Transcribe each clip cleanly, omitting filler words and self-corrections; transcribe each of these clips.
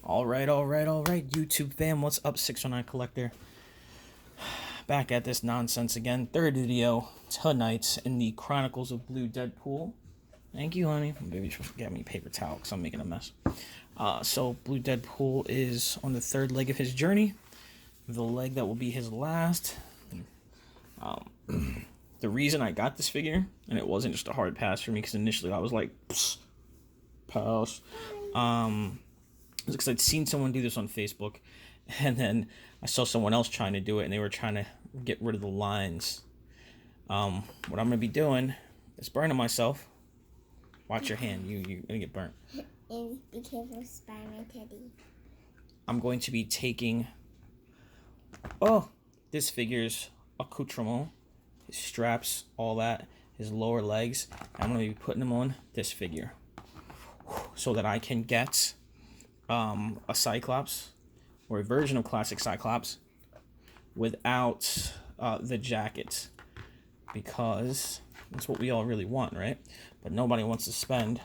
All right, YouTube fam, what's up, 609 Collector? Back at this nonsense again. Third video tonight in the Chronicles of Blue Deadpool. Thank you, honey. Maybe you should get me a paper towel because I'm making a mess. So Blue Deadpool is on the third leg of his journey. The leg that will be his last. The reason I got this figure, and it wasn't just a hard pass for me, because initially I was like, pass. Because I'd seen someone do this on Facebook, and then I saw someone else trying to do it, and they were trying to get rid of the lines. What I'm going to be doing is burning myself. Watch your hand. You're going to get burnt. And be careful, Spider-Man Teddy. I'm going to be taking, this figure's accoutrement, his straps, all that, his lower legs. I'm going to be putting them on this figure so that I can get a Cyclops, or a version of classic Cyclops, without the jacket, because that's what we all really want, right? But nobody wants to spend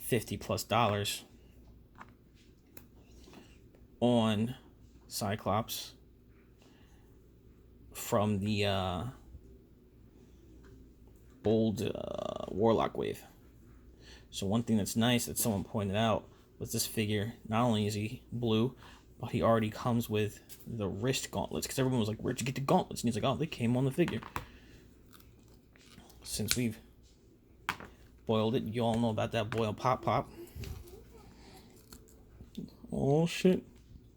$50+ on Cyclops from the old Warlock wave. So one thing that's nice that someone pointed out was this figure, not only is he blue, but he already comes with the wrist gauntlets, because everyone was like, where'd you get the gauntlets? And he's like, oh, they came on the figure. Since we've boiled it, you all know about that boil pop. Oh shit,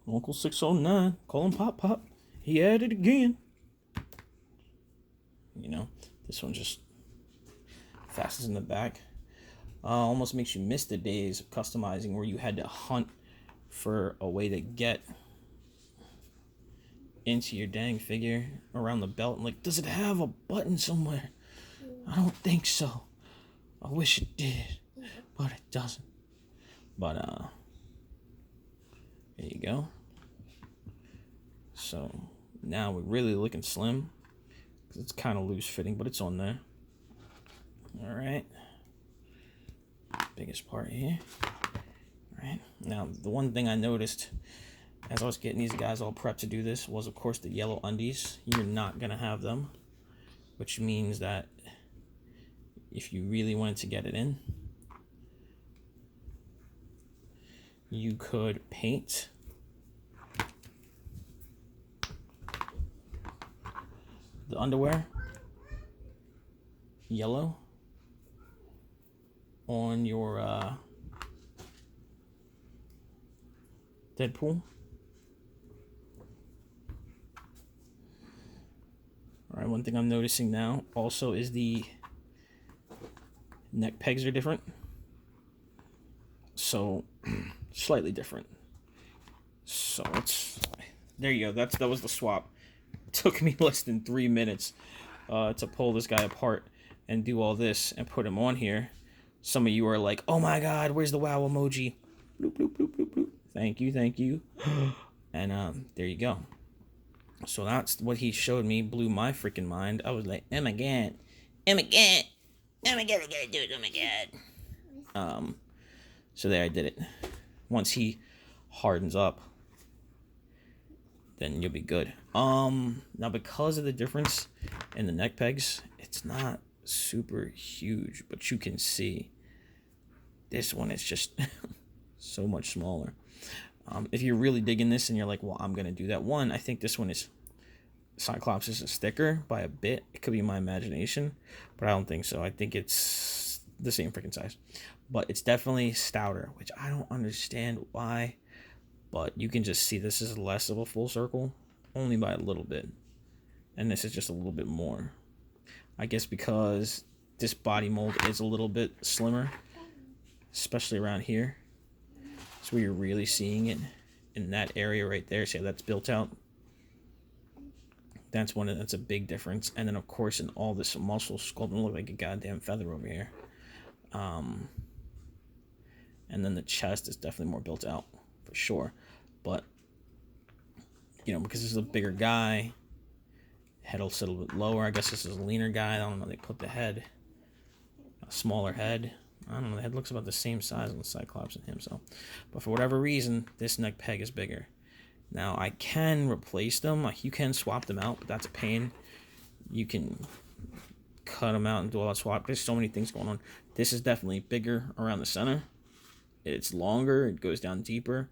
Uncle 609, call him pop. He at it again. You know, this one just fastens in the back. Almost makes you miss the days of customizing where you had to hunt for a way to get into your dang figure around the belt. And like, does it have a button somewhere? I don't think so. I wish it did, but it doesn't. But there you go. So now we're really looking slim, because it's kind of loose fitting, but it's on there. All right. Biggest part here. All right. Now, the one thing I noticed as I was getting these guys all prepped to do this was, of course, the yellow undies. You're not going to have them, which means that if you really wanted to get it in, you could paint the underwear yellow on your Deadpool. Alright, one thing I'm noticing now also is the neck pegs are different. So, slightly different. So, there you go. That was the swap. It took me less than 3 minutes to pull this guy apart and do all this and put him on here. Some of you are like, oh my god, where's the wow emoji? Bloop, bloop, bloop, bloop, bloop. Thank you. And there you go. So that's what he showed me. Blew my freaking mind. I was like, oh my god, I gotta do it, oh my god. So there, I did it. Once he hardens up, then you'll be good. Now, because of the difference in the neck pegs, it's not super huge, but you can see this one is just so much smaller. If you're really digging this and you're like, well, I'm gonna do that one, I think this one is Cyclops is a sticker by a bit. It could be my imagination, but I don't think so. I think it's the same freaking size, but it's definitely stouter, which I don't understand why, but you can just see this is less of a full circle, only by a little bit, and this is just a little bit more. I guess because this body mold is a little bit slimmer, especially around here. That's where you're really seeing it, in that area right there. See how that's built out? That's a big difference. And then, of course, in all this muscle sculpting, look like a goddamn feather over here. And then the chest is definitely more built out, for sure. But, you know, because this is a bigger guy, head will sit a little bit lower. I guess this is a leaner guy. I don't know. They put the head, a smaller head. I don't know, the head looks about the same size on the Cyclops and him, so. But for whatever reason, this neck peg is bigger. Now, I can replace them. Like, you can swap them out, but that's a pain. You can cut them out and do all that swap. There's so many things going on. This is definitely bigger around the center. It's longer. It goes down deeper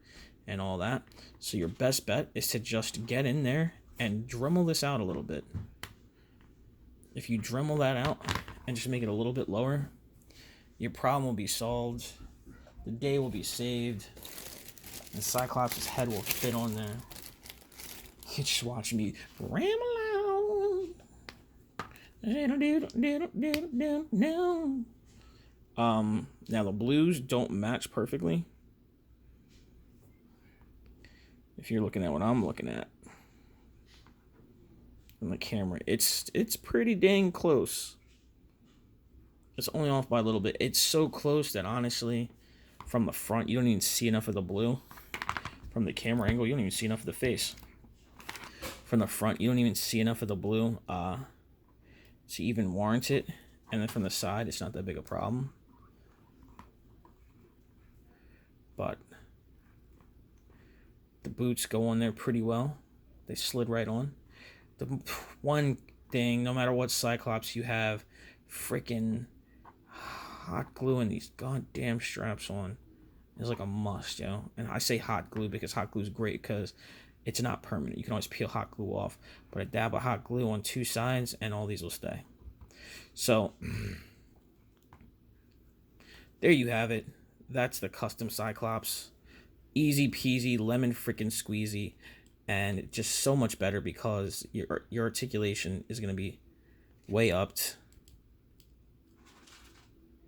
and all that. So your best bet is to just get in there and Dremel this out a little bit. If you Dremel that out and just make it a little bit lower, your problem will be solved. The day will be saved. And Cyclops' head will fit on there. You just watch me ram along. Now the blues don't match perfectly. If you're looking at what I'm looking at on the camera, it's pretty dang close. It's only off by a little bit. It's so close that honestly, from the front, you don't even see enough of the blue. From the camera angle, you don't even see enough of the face. From the front, you don't even see enough of the blue to even warrant it. And then from the side, it's not that big a problem. But the boots go on there pretty well. They slid right on. The one thing, no matter what Cyclops you have, freaking hot glue in these goddamn straps on is like a must, yo. And I say hot glue because hot glue is great because it's not permanent. You can always peel hot glue off. But a dab of hot glue on two sides and all these will stay. So, there you have it. That's the custom Cyclops. Easy peasy, lemon freaking squeezy. And just so much better because your articulation is going to be way upped.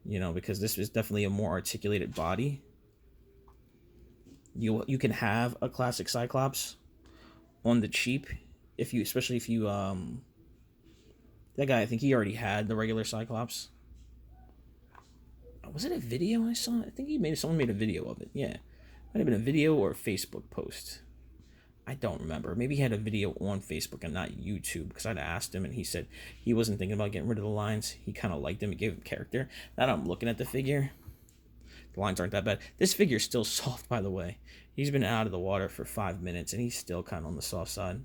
You know, because this is definitely a more articulated body. You can have a classic Cyclops on the cheap, especially if you that guy, I think he already had the regular Cyclops. Was it a video I saw? I think someone made a video of it. Yeah, might have been a video or a Facebook post. I don't remember. Maybe he had a video on Facebook and not YouTube, because I'd asked him and he said he wasn't thinking about getting rid of the lines. He kind of liked them. It gave him character. Now that I'm looking at the figure, the lines aren't that bad. This figure's still soft, by the way. He's been out of the water for 5 minutes and he's still kind of on the soft side.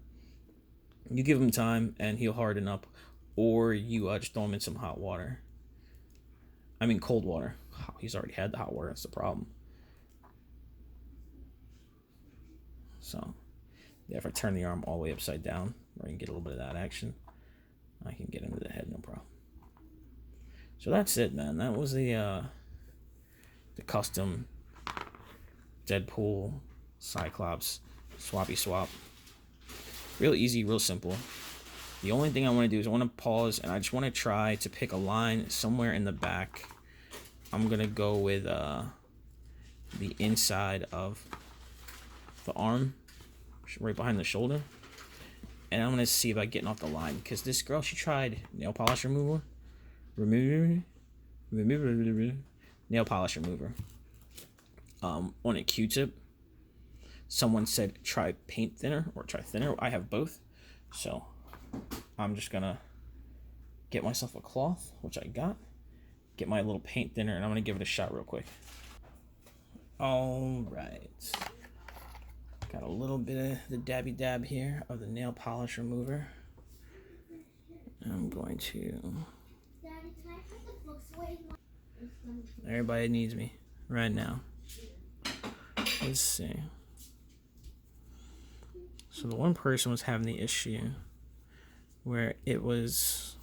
You give him time and he'll harden up, or you just throw him in some hot water. I mean cold water. He's already had the hot water. That's the problem. So, yeah, if I turn the arm all the way upside down, where I can get a little bit of that action, I can get into the head, no problem. So that's it, man. That was the custom Deadpool Cyclops swappy swap. Real easy, real simple. The only thing I want to do is I want to pause and I just want to try to pick a line somewhere in the back. I'm going to go with the inside of the arm, right behind the shoulder. And I'm going to see about getting off the line. Because this girl, she tried nail polish remover. Nail polish remover. On a Q-tip. Someone said try paint thinner or try thinner. I have both. So I'm just going to get myself a cloth, which I got. Get my little paint thinner, and I'm going to give it a shot real quick. All right. Got a little bit of the dabby dab here of the nail polish remover. I'm going to... Everybody needs me right now. Let's see. So the one person was having the issue where it was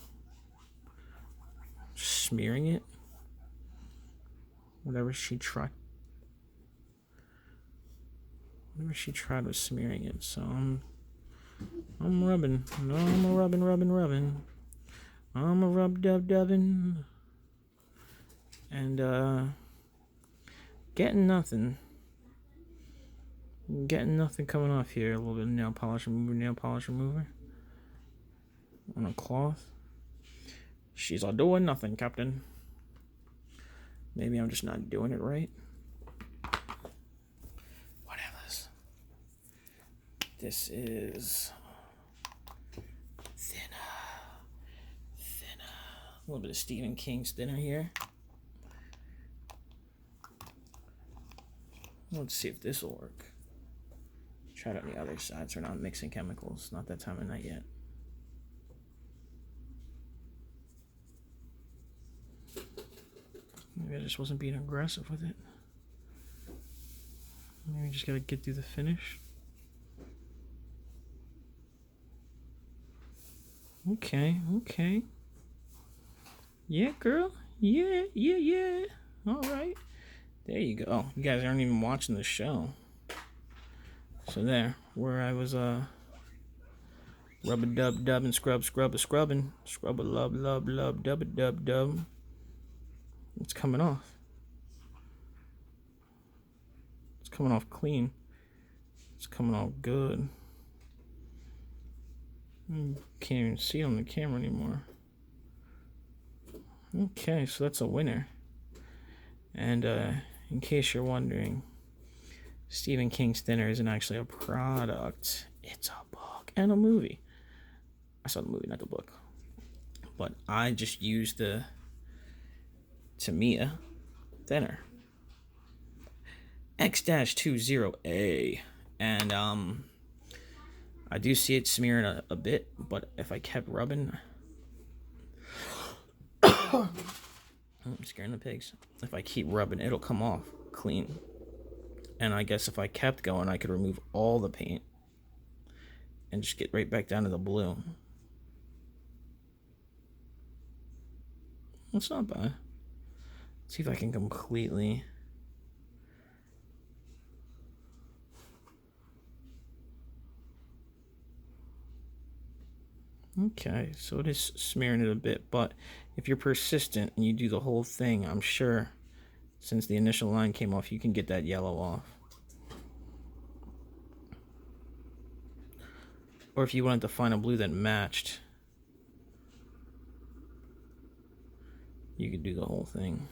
smearing it. Whatever she tried was smearing it. So I'm rubbing. No, I'm a rubbing. I'm a dubbing. And getting nothing. Getting nothing coming off here. A little bit of nail polish remover. On a cloth. She's all doing nothing, Captain. Maybe I'm just not doing it right. Whatever. This is thinner. A little bit of Stephen King's thinner here. Let's see if this will work. Try it on the other side so we're not mixing chemicals. Not that time of night yet. Maybe I just wasn't being aggressive with it. Maybe just gotta get through the finish. Okay, okay. Yeah, girl. Yeah, yeah, yeah. All right. There you go. Oh, you guys aren't even watching the show. So there, where I was rub a dub dub and scrub a scrubbing, scrub a lub lub lub dub a dub dub. It's coming off. It's coming off clean. It's coming off good. Can't even see it on the camera anymore. Okay, so that's a winner. And in case you're wondering, Stephen King's Thinner isn't actually a product. It's a book and a movie. I saw the movie, not the book. But I just used the Tamiya Thinner X-20A. And I do see it smearing a bit, but if I kept rubbing... I'm scaring the pigs. If I keep rubbing, it'll come off clean. And I guess if I kept going, I could remove all the paint and just get right back down to the blue. That's not bad. Let's see if I can completely... Okay, so it is smearing it a bit, but if you're persistent and you do the whole thing, I'm sure since the initial line came off, you can get that yellow off. Or if you wanted to find a blue that matched, you could do the whole thing.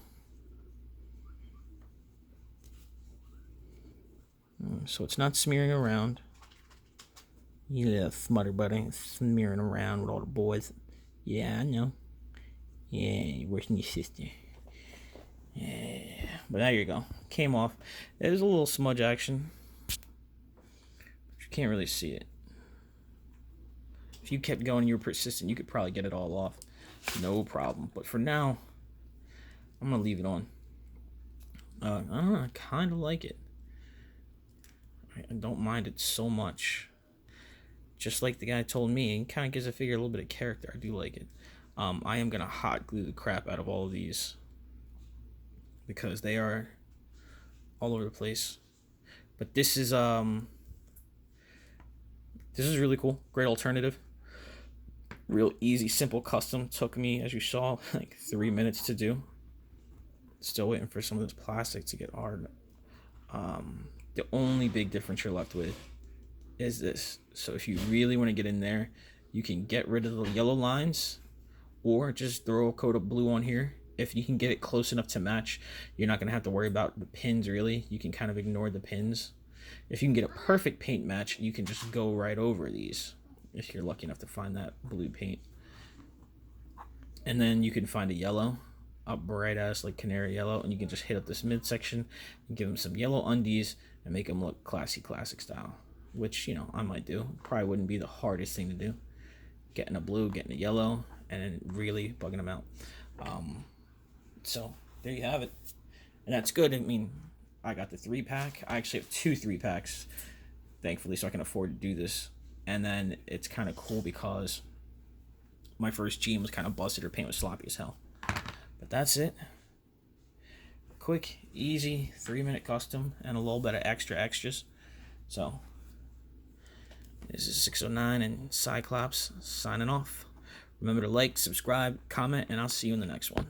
So it's not smearing around. You little smother buddy, smearing around with all the boys. Yeah, I know. Yeah, you're worse than your sister. Yeah, but there you go. Came off. There's a little smudge action, but you can't really see it. If you kept going and you were persistent, you could probably get it all off. No problem. But for now, I'm going to leave it on. I don't know, I kind of like it. I don't mind it so much. Just like the guy told me, it kind of gives a figure a little bit of character. I do like it. I am going to hot glue the crap out of all of these because they are all over the place. But this is really cool. Great alternative. Real easy, simple custom. Took me, as you saw, like 3 minutes to do. Still waiting for some of this plastic to get hard. The only big difference you're left with is this. So if you really want to get in there, you can get rid of the yellow lines or just throw a coat of blue on here. If you can get it close enough to match, you're not going to have to worry about the pins really. You can kind of ignore the pins. If you can get a perfect paint match, you can just go right over these if you're lucky enough to find that blue paint. And then you can find a yellow, a bright ass like canary yellow, and you can just hit up this midsection and give them some yellow undies and make them look classy, classic style. Which, you know, I might do. Probably wouldn't be the hardest thing to do. Getting a blue, getting a yellow, and then really bugging them out. So, there you have it. And that's good. I mean, I got the 3-pack. I actually have 2 3-packs, thankfully, so I can afford to do this. And then it's kind of cool because my first GM was kind of busted. Her paint was sloppy as hell. But that's it. Quick, easy, 3-minute custom, and a little bit of extras. So... this is 609 and Cyclops signing off. Remember to like, subscribe, comment, and I'll see you in the next one.